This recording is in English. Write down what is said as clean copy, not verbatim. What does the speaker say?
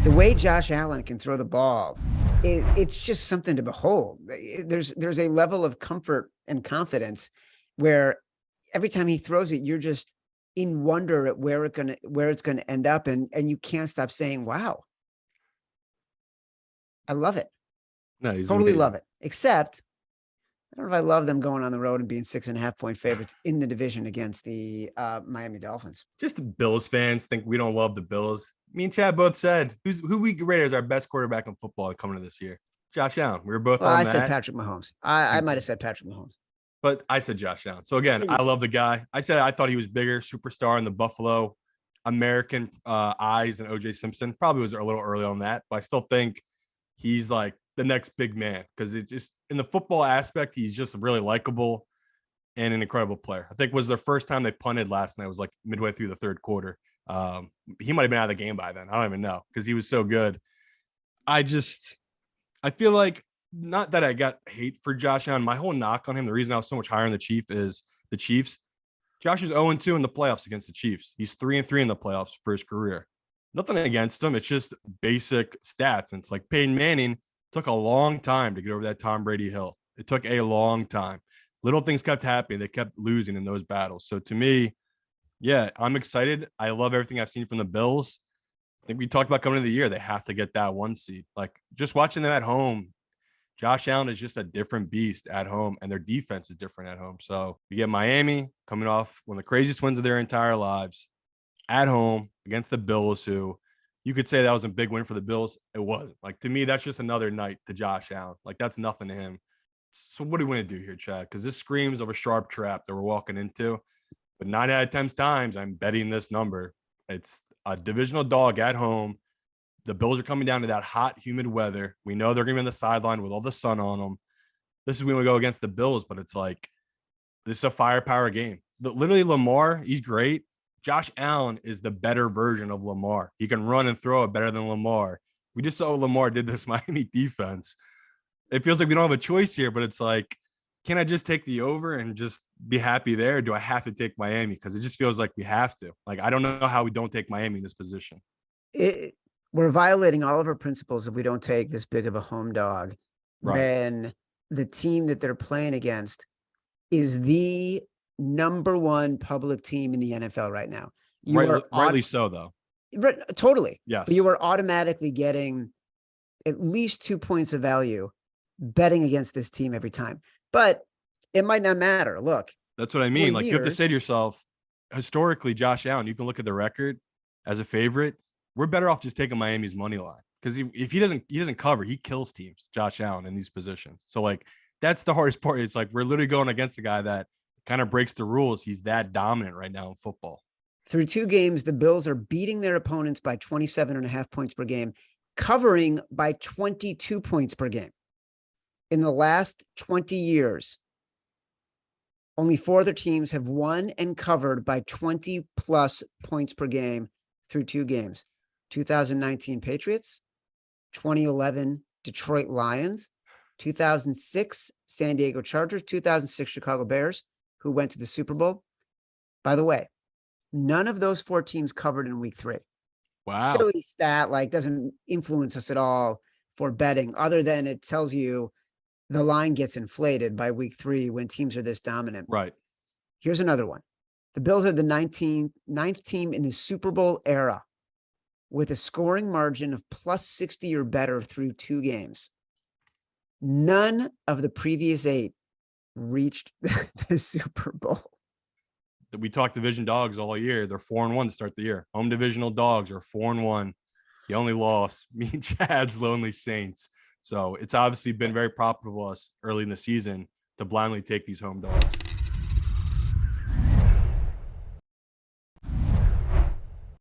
The way Josh Allen can throw the ball, it's just something to behold. There's a level of comfort and confidence where every time he throws it, you're just in wonder at where it's gonna end up, and you can't stop saying, "Wow, I love it." No, he's Totally amazing. love it. Except I don't know if I love them going on the road and being 6.5-point favorites in the division against the Miami Dolphins. Just the Bills fans think we don't love the Bills. Me and Chad both said who we rated as our best quarterback in football coming to this year. Josh Allen. We were both Well, on I said that. Patrick Mahomes. I might have said Patrick Mahomes. But I said Josh Allen. So again, Yeah, you I did. love the guy. I said I thought he was bigger, superstar in the Buffalo American eyes than OJ Simpson. Probably was a little early on that, but I still think he's like the next big man because it just in the football aspect, he's just really likable and an incredible player. I think it was their first time they punted last night. It was like midway through the third quarter. He might have been out of the game by then. I don't even know because he was so good. I feel like not that I got hate for Josh Allen. My whole knock on him, the reason I was so much higher on the Chief is the Chiefs. Josh is 0-2 in the playoffs against the Chiefs. He's 3-3 in the playoffs for his career. Nothing against him. It's just basic stats. And it's like Peyton Manning took a long time to get over that Tom Brady hill. It took a long time. Little things kept happening. They kept losing in those battles. So to me, yeah, I'm excited. I love everything I've seen from the Bills. I think we talked about coming into the year. They have to get that 1 seed. Like just watching them at home, Josh Allen is just a different beast at home, and their defense is different at home. So you get Miami coming off one of the craziest wins of their entire lives at home against the Bills, who you could say that was a big win for the Bills. It wasn't. Like to me, that's just another night to Josh Allen. Like that's nothing to him. So what do we want to do here, Chad? Because this screams of a sharp trap that we're walking into. But 9 out of 10 times, I'm betting this number. It's a divisional dog at home. The Bills are coming down to that hot, humid weather. We know they're going to be on the sideline with all the sun on them. This is when we go against the Bills, but it's like this is a firepower game. Literally, Lamar, he's great. Josh Allen is the better version of Lamar. He can run and throw it better than Lamar. We just saw what Lamar did to this Miami defense. It feels like we don't have a choice here, but it's like, can I just take the over and just be happy there? Or do I have to take Miami? Because it just feels like we have to. Like, I don't know how we don't take Miami in this position. We're violating all of our principles if we don't take this big of a home dog Right. when the team that they're playing against is the number one public team in the NFL right now. Rightly so, though. Totally. Yes. But you are automatically getting at least 2 points of value betting against this team every time. But it might not matter. Look, that's what I mean. Like you have to say to yourself, historically, Josh Allen, you can look at the record as a favorite. We're better off just taking Miami's money line because if he doesn't cover, he kills teams, Josh Allen, in these positions. So like that's the hardest part. It's like we're literally going against a guy that kind of breaks the rules. He's that dominant right now in football. Through 2 games, the Bills are beating their opponents by 27.5 points per game, covering by 22 points per game. In the last 20 years, only 4 other teams have won and covered by 20 plus points per game through 2 games. 2019 Patriots, 2011 Detroit Lions, 2006 San Diego Chargers, 2006 Chicago Bears, who went to the Super Bowl. By the way, none of those 4 teams covered in week 3. Wow. Silly stat, like doesn't influence us at all for betting, other than it tells you the line gets inflated by week 3 when teams are this dominant. Right. Here's another one. The Bills are the ninth team in the Super Bowl era with a scoring margin of plus 60 or better through 2 games. None of the previous 8 reached the Super Bowl. We talked division dogs all year. They're 4-1 to start the year. Home divisional dogs are 4-1. The only loss, me and Chad's Lonely Saints. So it's obviously been very profitable us early in the season to blindly take these home dogs.